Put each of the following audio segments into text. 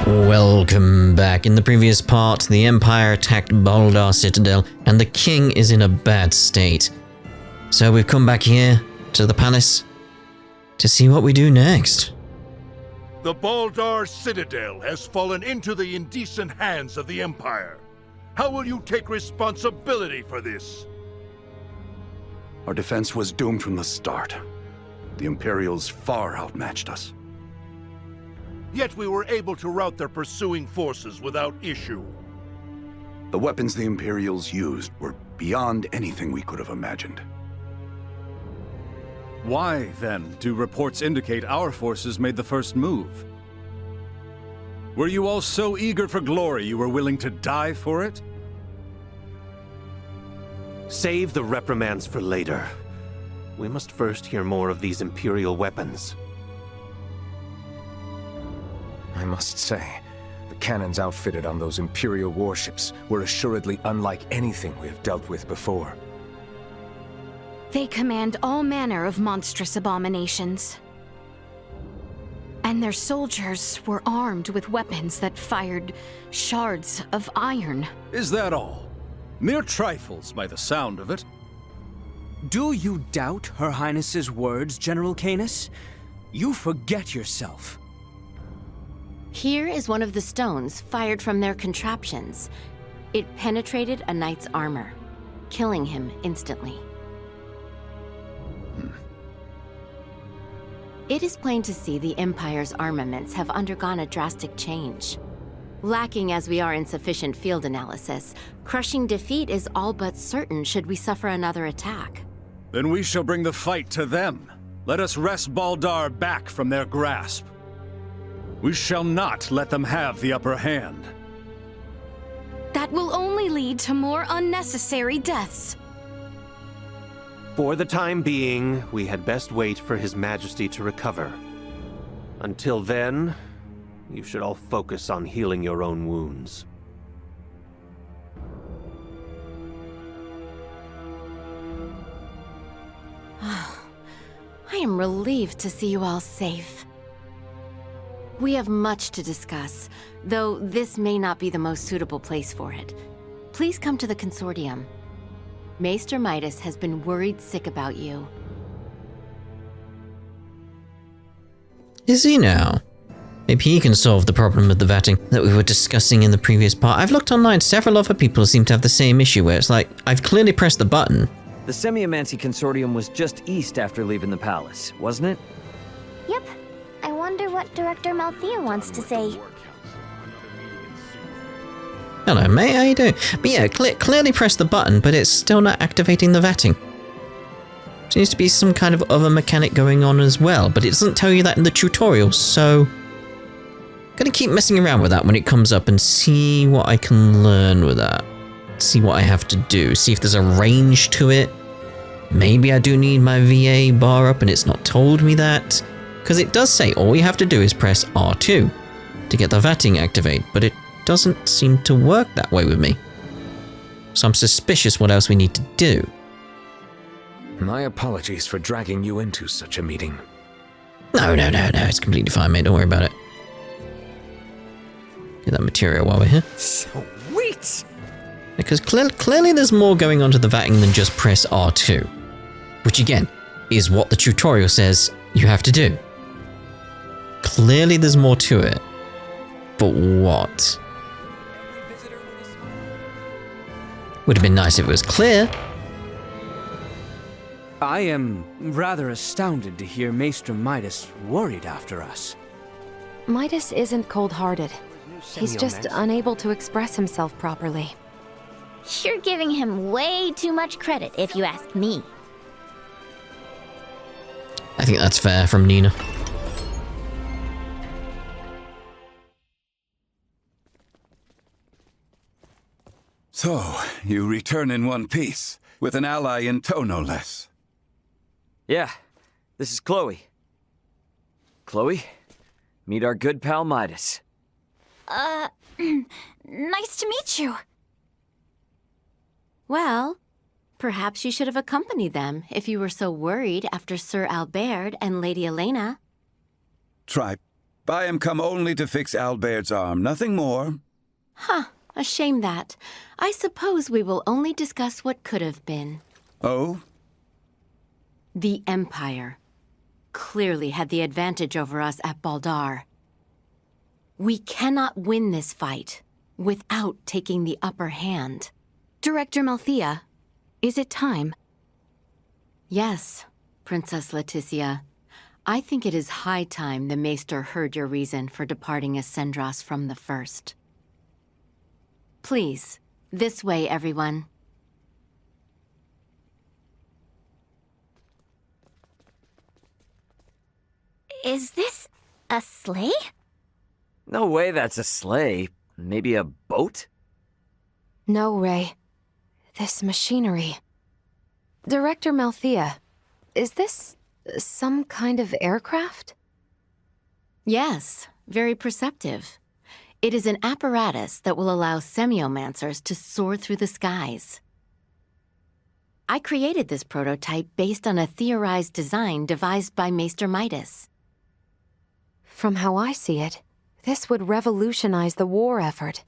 Welcome back. In the previous part, the Empire attacked Baldar Citadel, and the king is in a bad state. So we've come back here to the palace to see what we do next. The Baldar Citadel has fallen into the indecent hands of the Empire. How will you take responsibility for this? Our defense was doomed from the start. The Imperials far outmatched us. Yet we were able to rout their pursuing forces without issue. The weapons the Imperials used were beyond anything we could have imagined. Why, then, do reports indicate our forces made the first move? Were you all so eager for glory you were willing to die for it? Save the reprimands for later. We must first hear more of these Imperial weapons. I must say, the cannons outfitted on those Imperial warships were assuredly unlike anything we have dealt with before. They command all manner of monstrous abominations. And their soldiers were armed with weapons that fired shards of iron. Is that all? Mere trifles by the sound of it. Do you doubt Her Highness's words, General Canis? You forget yourself. Here is one of the stones fired from their contraptions. It penetrated a knight's armor, killing him instantly. It is plain to see the Empire's armaments have undergone a drastic change. Lacking as we are in sufficient field analysis, crushing defeat is all but certain should we suffer another attack. Then we shall bring the fight to them. Let us wrest Baldar back from their grasp. We shall not let them have the upper hand. That will only lead to more unnecessary deaths. For the time being, we had best wait for His Majesty to recover. Until then, you should all focus on healing your own wounds. I am relieved to see you all safe. We have much to discuss, though this may not be the most suitable place for it. Please come to the Consortium. Maester Midas has been worried sick about you. Is he now? Maybe he can solve the problem with the vetting that we were discussing in the previous part. I've looked online, several other people seem to have the same issue where it's like, I've clearly pressed the button. The Semiomancy Consortium was just east after leaving the palace, wasn't it? Yep. I wonder what Director Malkya wants to say. Hello mate, how you doing? But yeah, clearly press the button, but it's still not activating the vetting. Seems to be some kind of other mechanic going on as well, but it doesn't tell you that in the tutorial, so... Gonna keep messing around with that when it comes up and see what I can learn with that. See what I have to do, see if there's a range to it. Maybe I do need my VA bar up and it's not told me that. Because it does say all you have to do is press R2 to get the vetting activate, but it doesn't seem to work that way with me. So I'm suspicious what else we need to do. My apologies for dragging you into such a meeting. No, it's completely fine, mate, don't worry about it. Get that material while we're here. Sweet! Because clearly there's more going on to the vetting than just press R2. Which again, is what the tutorial says you have to do. Clearly there's more to it. But what? Would have been nice if it was clear. I am rather astounded to hear Maester Midas worried after us. Midas isn't cold-hearted. He's just unable to express himself properly. You're giving him way too much credit, if you ask me. I think that's fair from Nina. So, you return in one piece, with an ally in tow no less. Yeah, this is Chloe. Chloe, meet our good pal Midas. Nice to meet you. Well, perhaps you should have accompanied them if you were so worried after Sir Albert and Lady Elena. Try I am come only to fix Albert's arm, nothing more. Huh, a shame that. I suppose we will only discuss what could have been. Oh? The Empire clearly had the advantage over us at Baldar. We cannot win this fight without taking the upper hand. Director Malkya, is it time? Yes, Princess Laeticia. I think it is high time the Maester heard your reason for departing Ascendros from the first. Please, this way, everyone. Is this a sleigh? No way that's a sleigh. Maybe a boat? No, Ray. This machinery. Director Malkya, is this some kind of aircraft? Yes, very perceptive. It is an apparatus that will allow semiomancers to soar through the skies. I created this prototype based on a theorized design devised by Maester Midas. From how I see it, this would revolutionize the war effort.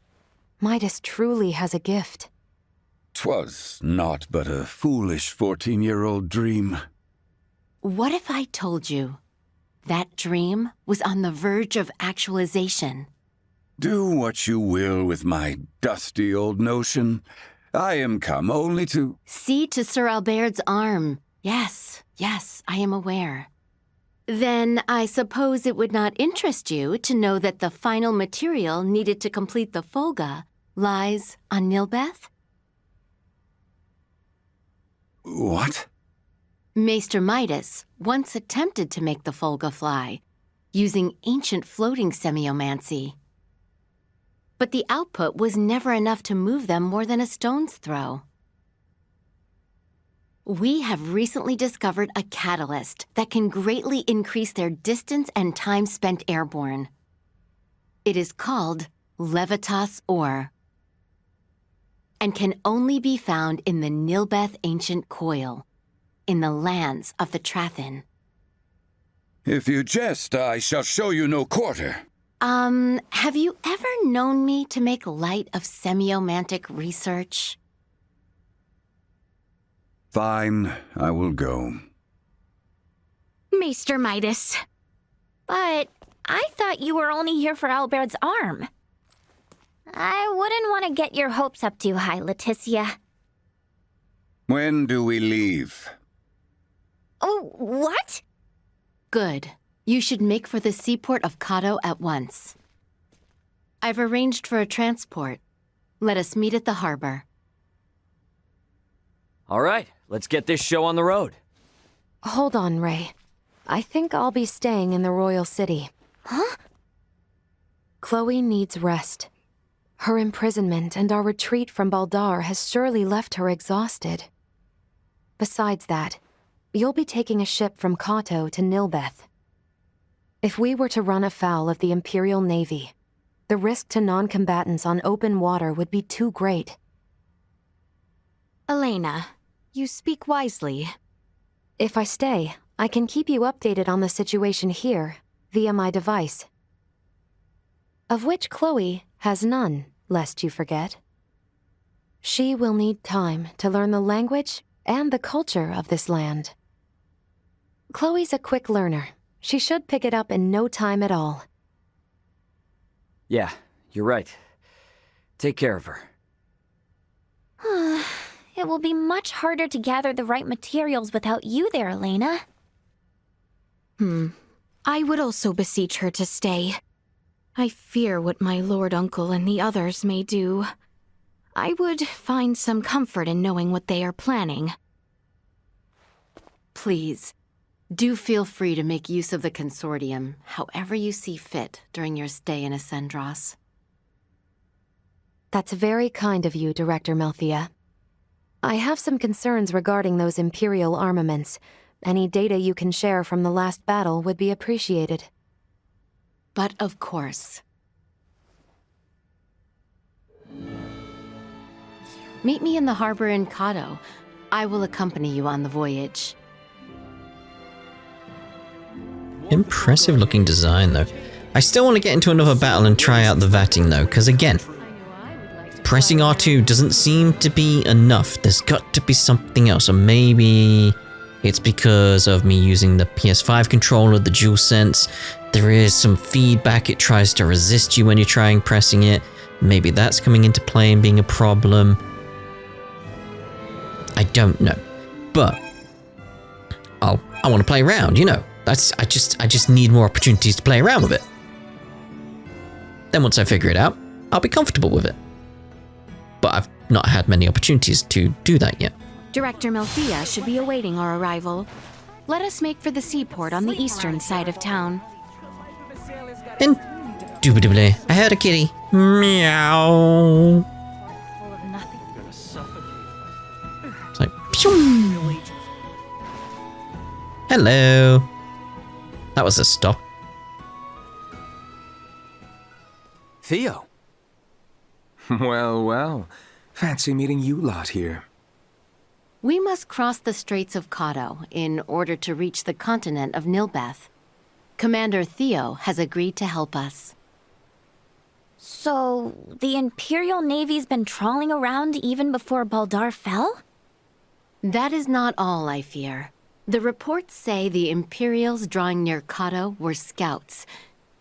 Midas truly has a gift. 'Twas naught but a foolish 14-year-old dream. What if I told you that dream was on the verge of actualization? Do what you will with my dusty old notion. I am come only to... See to Sir Albert's arm. Yes, I am aware. Then I suppose it would not interest you to know that the final material needed to complete the Fulga lies on Nihlbeth? What? Maester Midas once attempted to make the Fulga fly, using ancient floating semiomancy. But the output was never enough to move them more than a stone's throw. We have recently discovered a catalyst that can greatly increase their distance and time spent airborne. It is called Levitas ore, and can only be found in the Nihlbeth ancient coil, in the lands of the Trathin. If you jest, I shall show you no quarter. Have you ever known me to make light of semiomantic research? Fine, I will go. Maester Midas. But I thought you were only here for Albert's arm. I wouldn't want to get your hopes up too high, Laeticia. When do we leave? Oh, what? Good. You should make for the seaport of Kato at once. I've arranged for a transport. Let us meet at the harbor. All right, let's get this show on the road. Hold on, Ray. I think I'll be staying in the Royal City. Huh? Chloe needs rest. Her imprisonment and our retreat from Baldar has surely left her exhausted. Besides that, you'll be taking a ship from Kato to Nihlbeth. If we were to run afoul of the Imperial Navy, the risk to non-combatants on open water would be too great. Elena, you speak wisely. If I stay, I can keep you updated on the situation here, via my device. Of which Chloe has none, lest you forget. She will need time to learn the language and the culture of this land. Chloe's a quick learner. She should pick it up in no time at all. Yeah, you're right. Take care of her. It will be much harder to gather the right materials without you there, Elena. I would also beseech her to stay. I fear what my Lord Uncle and the others may do. I would find some comfort in knowing what they are planning. Please, do feel free to make use of the Consortium however you see fit during your stay in Ascendros. That's very kind of you, Director Malkya. I have some concerns regarding those Imperial armaments. Any data you can share from the last battle would be appreciated. But of course. Meet me in the harbor in Kato. I will accompany you on the voyage. Impressive looking design though. I still want to get into another battle and try out the vatting though, because again, pressing R2 doesn't seem to be enough. There's got to be something else, or maybe it's because of me using the PS5 controller, the DualSense. There is some feedback, it tries to resist you when you're trying pressing it. Maybe that's coming into play and being a problem. I don't know. But I want to play around, you know. I just need more opportunities to play around with it. Then once I figure it out, I'll be comfortable with it. But I've not had many opportunities to do that yet. Director Malkya should be awaiting our arrival. Let us make for the seaport on the eastern side of town. Indubitably. I heard a kitty. Meow. It's like, phew. Hello. That was a stop. Theo. Well, well. Fancy meeting you lot here. We must cross the Straits of Kato in order to reach the continent of Nihlbeth. Commander Theo has agreed to help us. So, the Imperial Navy's been trawling around even before Baldar fell? That is not all, I fear. The reports say the Imperials drawing near Kato were scouts.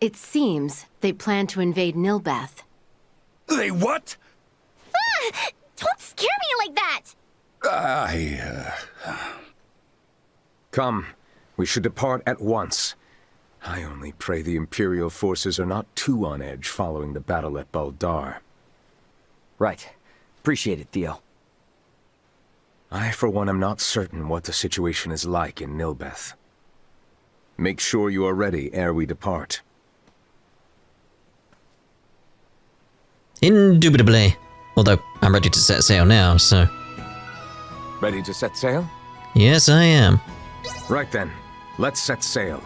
It seems they plan to invade Nihlbeth. They what? Ah! Don't scare me like that! Come, we should depart at once. I only pray the Imperial forces are not too on edge following the battle at Baldar. Right. Appreciate it, Theo. I, for one, am not certain what the situation is like in Nihlbeth. Make sure you are ready ere we depart. Indubitably. Although, I'm ready to set sail now, so... Ready to set sail? Yes, I am. Right then. Let's set sail.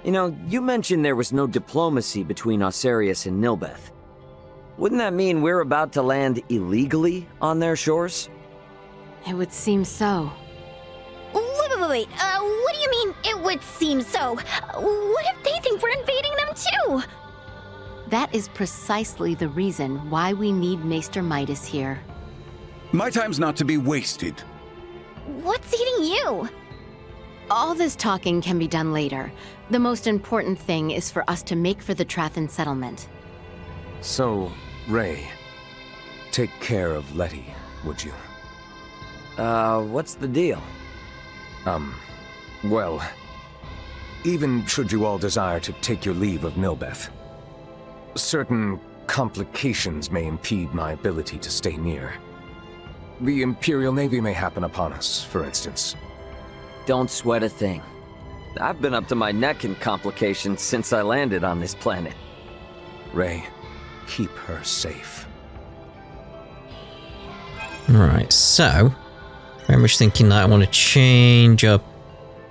You know, you mentioned there was no diplomacy between Osarius and Nihlbeth. Wouldn't that mean we're about to land illegally on their shores? It would seem so. Wait. What do you mean, it would seem so? What if they think we're invading them too? That is precisely the reason why we need Maester Midas here. My time's not to be wasted. What's eating you? All this talking can be done later. The most important thing is for us to make for the Trathan settlement. So, Ray, take care of Letty, would you? What's the deal? Well, even should you all desire to take your leave of Nihlbeth, certain complications may impede my ability to stay near. The Imperial Navy may happen upon us, for instance. Don't sweat a thing. I've been up to my neck in complications since I landed on this planet. Ray, keep her safe. Right, so... very much thinking that I want to change up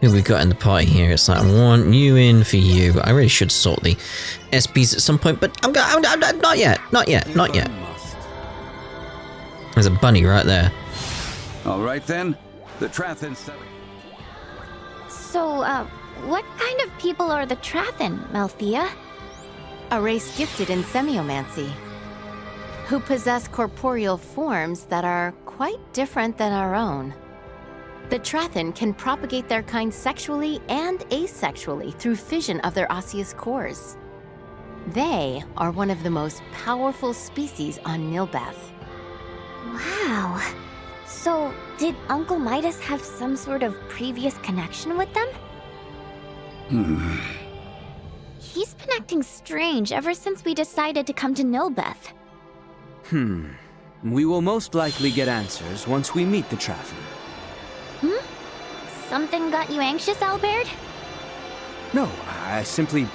who we got in the party here. It's like, I want you in for you, but I really should sort the SPs at some point, but I'm not yet. There's a bunny right there. All right then, the Trathan... So, what kind of people are the Trathan, Malkya? A race gifted in semiomancy, who possess corporeal forms that are quite different than our own. The Trathan can propagate their kind sexually and asexually through fission of their osseous cores. They are one of the most powerful species on Nihlbeth. Wow. So, did Uncle Midas have some sort of previous connection with them? He's been acting strange ever since we decided to come to Nihlbeth. We will most likely get answers once we meet the Trathan. Something got you anxious, Albert? No, I simply...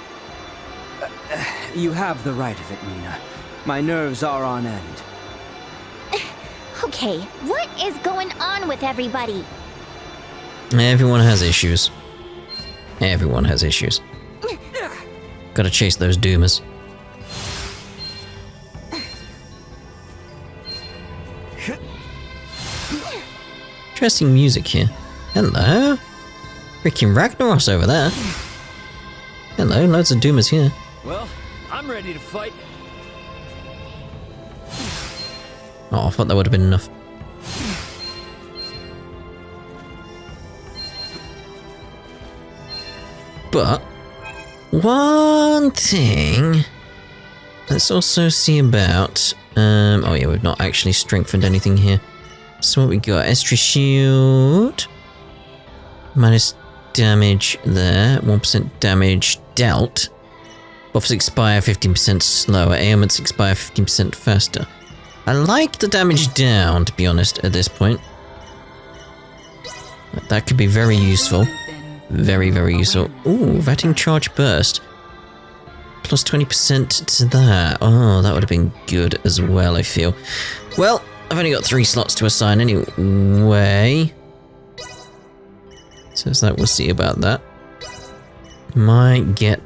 you have the right of it, Mina. My nerves are on end. Okay, what is going on with everybody? Everyone has issues. Everyone has issues. Gotta chase those doomers. Interesting music here. Hello? Freaking Ragnaros over there. Hello, loads of Doomers here. Well, I'm ready to fight. Oh, I thought that would have been enough. But one thing, let's also see about. Oh yeah, we've not actually strengthened anything here. So what we got? Estri shield, minus damage there, 1% damage dealt. Buffs expire 15% slower. Ailments expire 15% faster. I like the damage down, to be honest, at this point. That could be very useful. Very, very useful. Ooh, Vatting Charge Burst. Plus 20% to that. Oh, that would have been good as well, I feel. Well, I've only got 3 slots to assign anyway. So that we'll see about that. Might get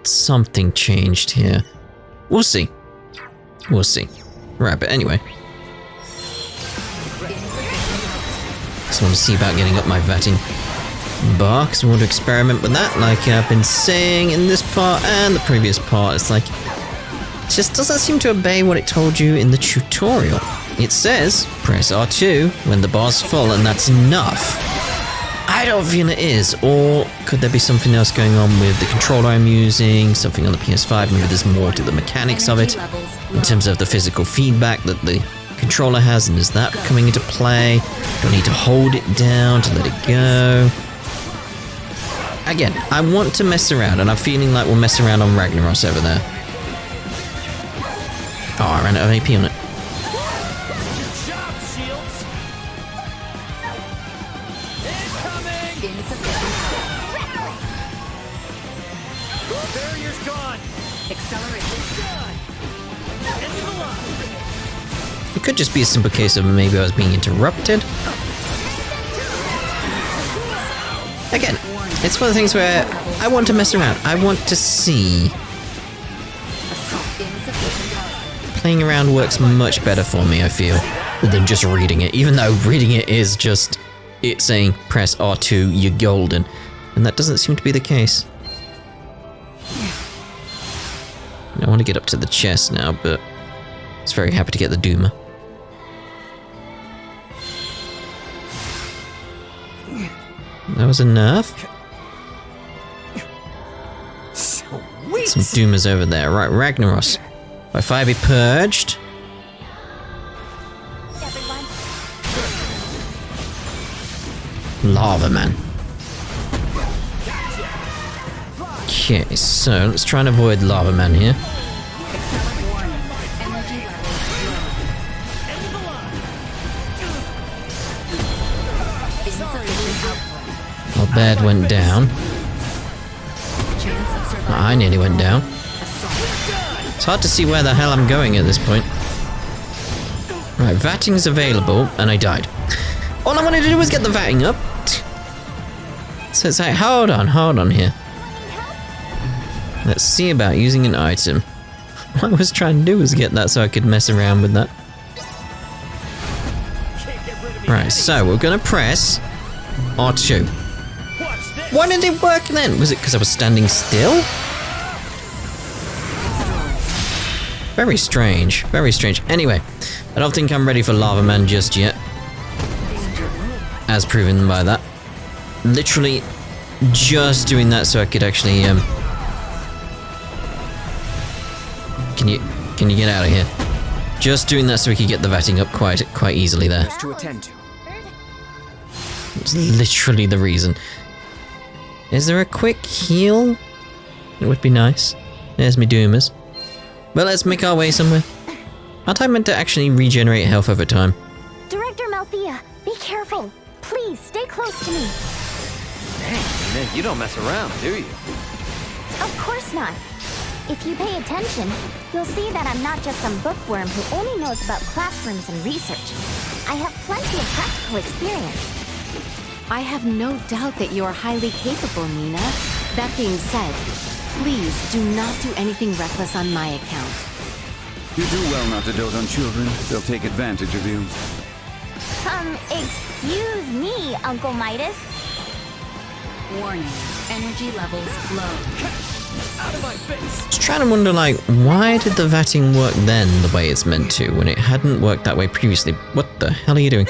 something changed here. We'll see. We'll see. Right, but anyway. Just want to see about getting up my Vatting bar, because we want to experiment with that, like I've been saying in this part and the previous part. It's like, it just doesn't seem to obey what it told you in the tutorial. It says, press R2 when the bar's full, and that's enough. I don't feel it is, or could there be something else going on with the controller I'm using, something on the PS5, maybe there's more to the mechanics of it, in terms of the physical feedback that the controller has, and is that coming into play? Do I need to hold it down to let it go? Again, I want to mess around, and I'm feeling like we'll mess around on Ragnaros over there. Oh, I ran out of AP on it. It could just be a simple case of maybe I was being interrupted. Again, it's one of the things where I want to mess around. I want to see. Playing around works much better for me, I feel, than just reading it. Even though reading it is just it saying press R2, you're golden. And that doesn't seem to be the case. I want to get up to the chest now, but I was very happy to get the Doomer. That was enough. Sweet. Some Doomers over there. Right, Ragnaros. By fire be purged. Lava Man. Okay, so let's try and avoid Lava Man here. Not bad, went down. I nearly went down. It's hard to see where the hell I'm going at this point. Right, Vatting's available, and I died. All I wanted to do was get the Vatting up. So it's like, hold on here. Let's see about using an item. What I was trying to do was get that so I could mess around with that. Right, so we're gonna press R2. Why didn't it work then? Was it because I was standing still? Very strange, very strange. Anyway, I don't think I'm ready for Lava Man just yet. As proven by that. Literally just doing that so I could actually Can you get out of here? Just doing that so we could get the Vatting up quite easily there. To attend to. It's literally the reason. Is there a quick heal? It would be nice. There's me Doomers. Well, let's make our way somewhere. Aren't I meant to actually regenerate health over time? Director Malkya, be careful. Please, stay close to me. Dang, you don't mess around, do you? Of course not. If you pay attention, you'll see that I'm not just some bookworm who only knows about classrooms and research. I have plenty of practical experience. I have no doubt that you are highly capable, Nina. That being said, please do not do anything reckless on my account. You do well not to dote on children. They'll take advantage of you. Excuse me, Uncle Midas. Warning, energy levels low. Out of my face! Just trying to wonder, like, why did the vatting work then the way it's meant to, when it hadn't worked that way previously? What the hell are you doing?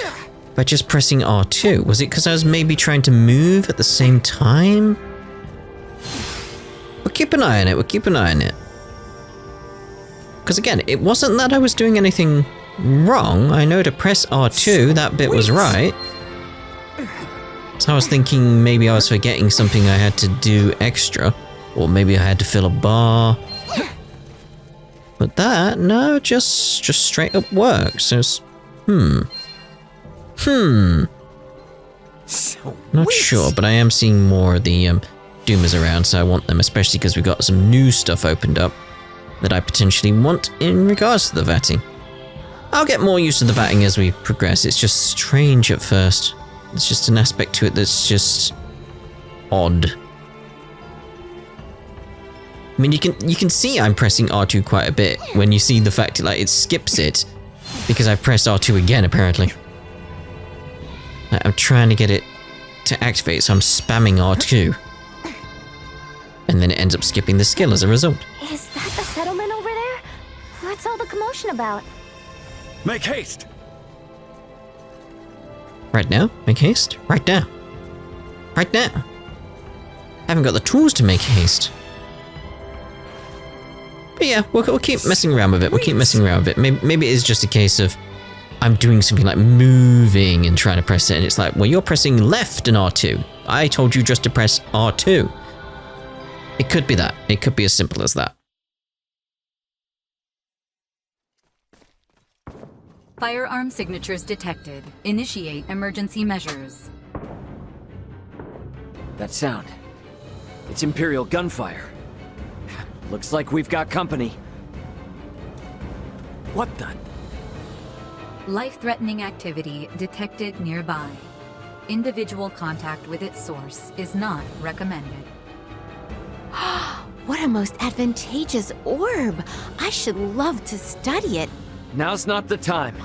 By just pressing R2? Was it because I was maybe trying to move at the same time? We'll keep an eye on it, we'll keep an eye on it. Because again, it wasn't that I was doing anything wrong. I know to press R2, that bit was right. So I was thinking maybe I was forgetting something I had to do extra. Or maybe I had to fill a bar. But that, no, just straight up works. So it's, Not sure, but I am seeing more of the Doomers around, so I want them, especially because we've got some new stuff opened up that I potentially want in regards to the vatting. I'll get more used to the vatting as we progress. It's just strange at first. It's just an aspect to it that's just odd. I mean, you can see I'm pressing R2 quite a bit when you see the fact like it skips it because I've pressed R2 again apparently. I'm trying to get it to activate, so I'm spamming R2. And then it ends up skipping the skill as a result. Is that the settlement over there? What's all the commotion about? Make haste! Right now? Make haste? Right now. Right now. I haven't got the tools to make haste. But yeah, we'll keep messing around with it. We'll keep messing around with it. Maybe it is just a case of I'm doing something like moving and trying to press it, and it's like, well, you're pressing left and R2. I told you just to press R2. It could be that. It could be as simple as that. Firearm signatures detected. Initiate emergency measures. That sound. It's Imperial gunfire. Looks like we've got company. What the? Life-threatening activity detected nearby. Individual contact with its source is not recommended. What a most advantageous orb! I should love to study it. Now's not the time.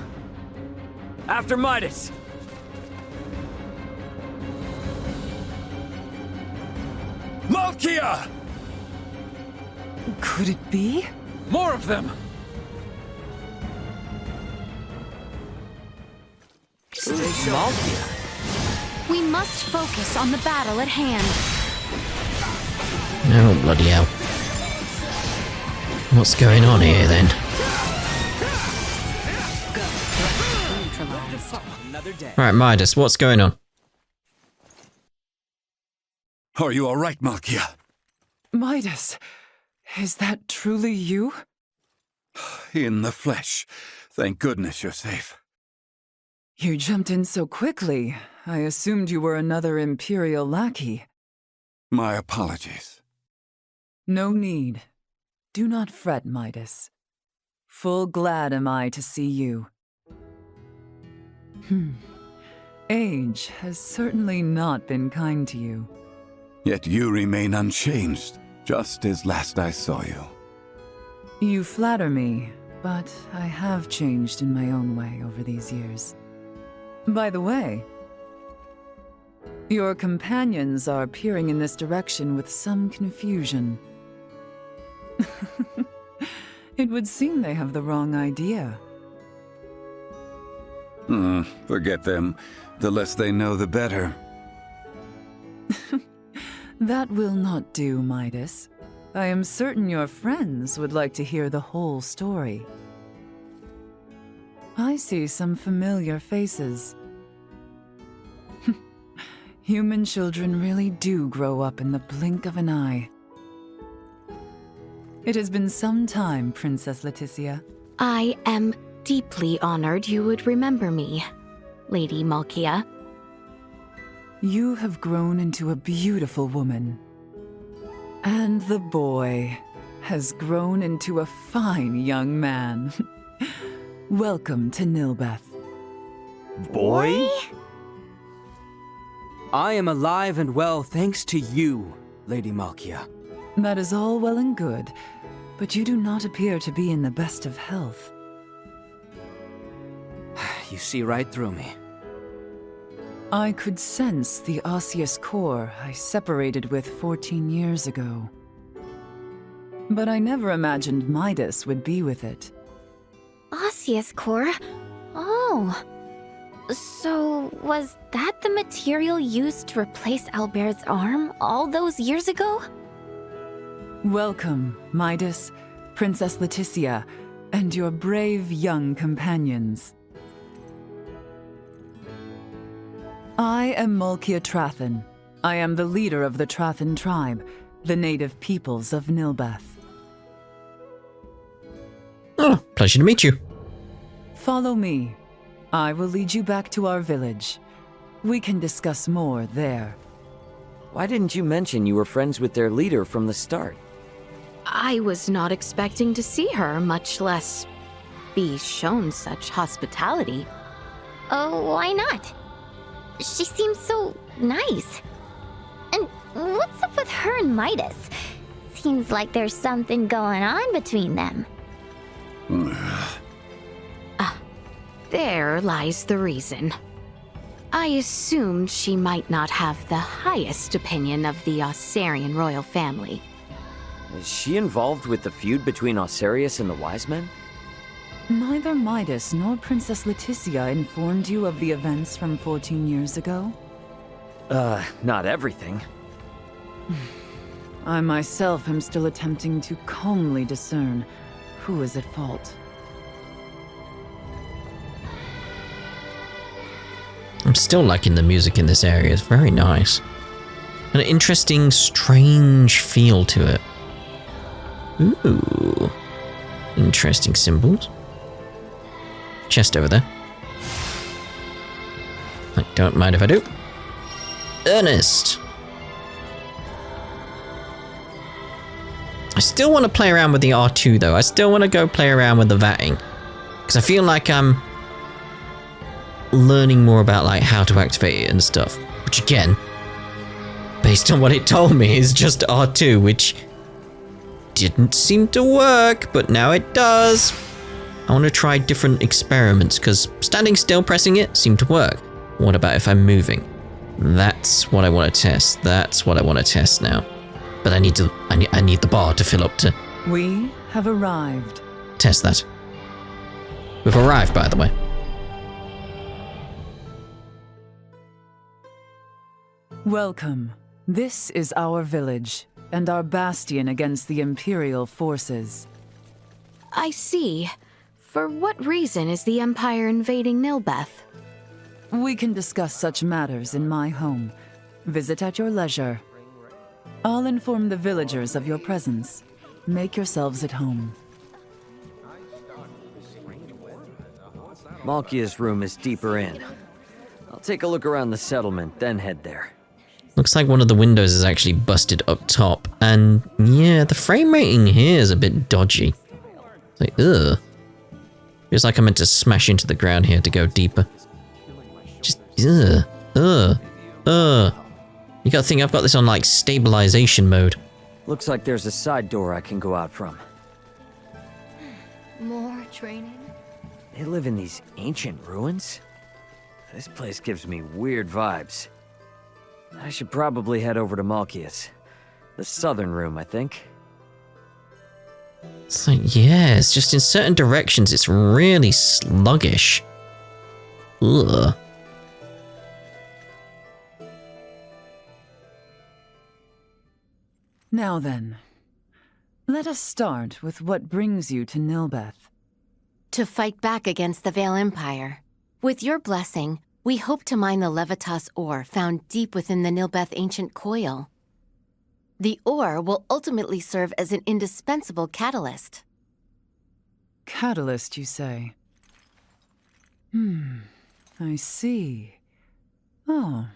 After Midas! Malkya! Could it be? More of them! Malkya? We must focus on the battle at hand. Oh, bloody hell. What's going on here, then? Right, Midas, what's going on? Are you alright, Malkya? Midas, is that truly you? In the flesh. Thank goodness you're safe. You jumped in so quickly. I assumed you were another Imperial lackey. My apologies. No need. Do not fret, Midas. Full glad am I to see you. Age has certainly not been kind to you. Yet you remain unchanged, just as last I saw you. You flatter me, but I have changed in my own way over these years. By the way, your companions are peering in this direction with some confusion. It would seem they have the wrong idea. Forget them. The less they know, the better. That will not do, Midas. I am certain your friends would like to hear the whole story. I see some familiar faces. Human children really do grow up in the blink of an eye. It has been some time, Princess Laeticia. I am deeply honored you would remember me, Lady Malkya. You have grown into a beautiful woman. And the boy has grown into a fine young man. Welcome to Nihlbeth. Boy? I am alive and well thanks to you, Lady Malkya. That is all well and good, but you do not appear to be in the best of health. You see right through me. I could sense the osseous core I separated with 14 years ago. But I never imagined Midas would be with it. Osseous core? Oh. So, was that the material used to replace Albert's arm all those years ago? Welcome, Midas, Princess Laeticia, and your brave young companions. I am Malkya Trathan. I am the leader of the Trathan tribe, the native peoples of Nihlbeth. Oh, pleasure to meet you. Follow me. I will lead you back to our village. We can discuss more there. Why didn't you mention you were friends with their leader from the start? I was not expecting to see her, much less be shown such hospitality. Oh, why not? She seems so nice. And what's up with her and Midas? Seems like there's something going on between them. There lies the reason. I assumed she might not have the highest opinion of the Osarian royal family. Is she involved with the feud between Osarius and the Wise Men? Neither Midas nor Princess Laeticia informed you of the events from 14 years ago? Not everything. I myself am still attempting to calmly discern who is at fault. I'm still liking the music in this area. It's very nice. An interesting, strange feel to it. Ooh. Interesting symbols. Chest over there. I don't mind if I do. Ernest! I still want to play around with the R2 though. I still want to go play around with the vatting. Because I feel like I'm learning more about like how to activate it and stuff. Which again, based on what it told me, is just R2, which didn't seem to work, but now it does. I want to try different experiments, because standing still pressing it seemed to work. What about if I'm moving? That's what I want to test. That's what I want to test now. But I need the bar to fill up to We have arrived. test that. We've arrived, by the way. Welcome. This is our village, and our bastion against the Imperial forces. I see. For what reason is the Empire invading Nihlbeth? We can discuss such matters in my home. Visit at your leisure. I'll inform the villagers of your presence. Make yourselves at home. Malkya's room is deeper in. I'll take a look around the settlement, then head there. Looks like one of the windows is actually busted up top, and yeah, the frame rating here is a bit dodgy. It's like, ugh. Feels like I meant to smash into the ground here to go deeper. Just, ugh. You gotta think I've got this on like stabilization mode. Looks like there's a side door I can go out from. More training? They live in these ancient ruins? This place gives me weird vibes. I should probably head over to Malkya's. The southern room, I think. It's like, yeah, it's just in certain directions it's really sluggish. Ugh. Now then, let us start with what brings you to Nihlbeth. To fight back against the Vale Empire. With your blessing, we hope to mine the Levitas ore found deep within the Nihlbeth ancient coil. The ore will ultimately serve as an indispensable catalyst. Catalyst, you say? I see. Oh,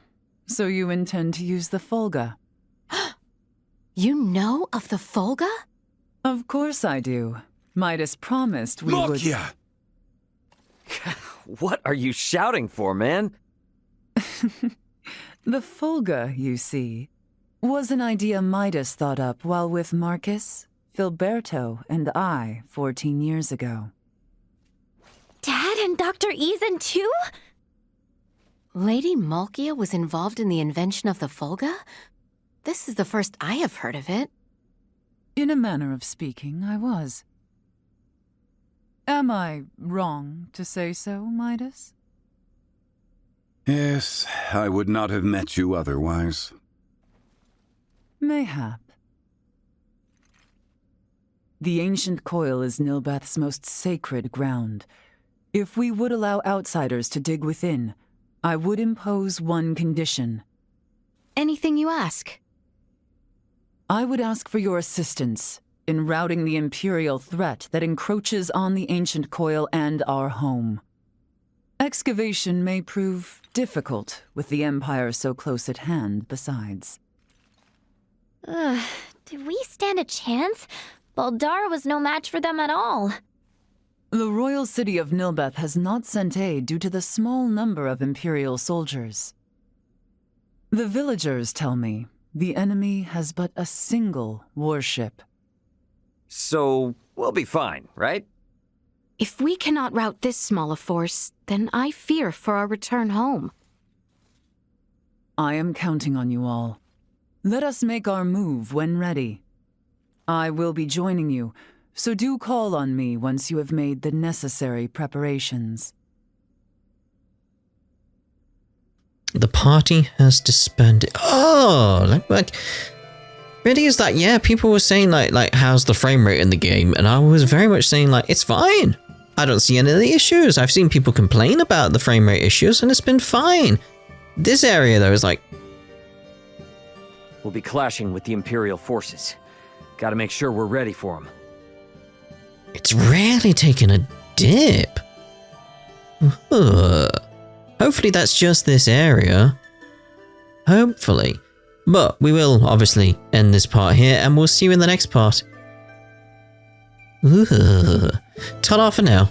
so you intend to use the Fulga? You know of the Fulga? Of course I do. Midas promised we would— Malkya! What are you shouting for, man? The Fulga, you see, was an idea Midas thought up while with Marcus, Filberto, and I 14 years ago. Dad and Dr. Eason too? Lady Malkya was involved in the invention of the Fulga? This is the first I have heard of it. In a manner of speaking, I was. Am I wrong to say so, Midas? Yes, I would not have met you otherwise. Mayhap. The ancient coil is Nihlbeth's most sacred ground. If we would allow outsiders to dig within, I would impose one condition. Anything you ask. I would ask for your assistance in routing the Imperial threat that encroaches on the ancient coil and our home. Excavation may prove difficult with the Empire so close at hand besides. Do we stand a chance? Baldar was no match for them at all. The royal city of Nihlbeth has not sent aid due to the small number of Imperial soldiers. The villagers tell me the enemy has but a single warship. So, we'll be fine, right? If we cannot rout this small a force, then I fear for our return home. I am counting on you all. Let us make our move when ready. I will be joining you, so do call on me once you have made the necessary preparations. The party has disbanded. Oh, like really is that? Yeah, people were saying like how's the frame rate in the game, and I was very much saying like it's fine. I don't see any of the issues. I've seen people complain about the frame rate issues, and it's been fine. This area though is like, we'll be clashing with the Imperial forces. Gotta make sure we're ready for them. it's really taken a dip. Hopefully that's just this area. Hopefully. But we will obviously end this part here, and we'll see you in the next part. Ta-da for now.